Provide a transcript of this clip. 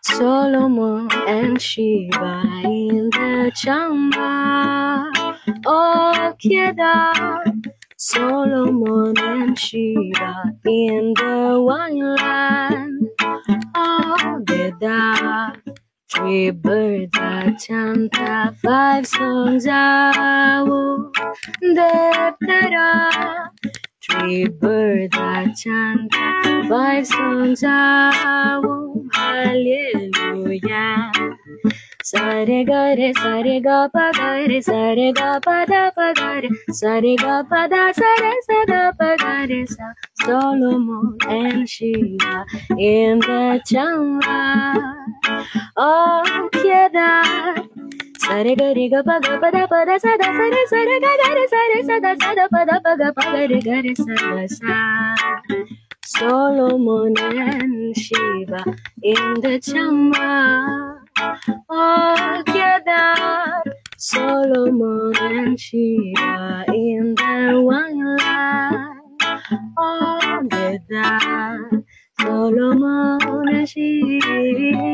Solomon and Sheba in the chamber. Oh, Kedar. Solomon and Sheba in the wineland. Oh, Kedar. 3 birds are chanting, 5 songs are wounded. 3 birds are chanting, 5 songs are wounded. Hallelujah. Sare ga re pa ga re da pa ga re pa da sa ga pa ga re sa. Solomon and Sheba in the chamber. Oh, Kedar. Sare ga re ga pa da sa da sa re ga re sa da pa da pa ga re sa da sa. Solomon and Sheba in the chamber. Oh, Kedar. Solomon and Sheba in the wineland. Oh, Kedar. Solomon and Sheba.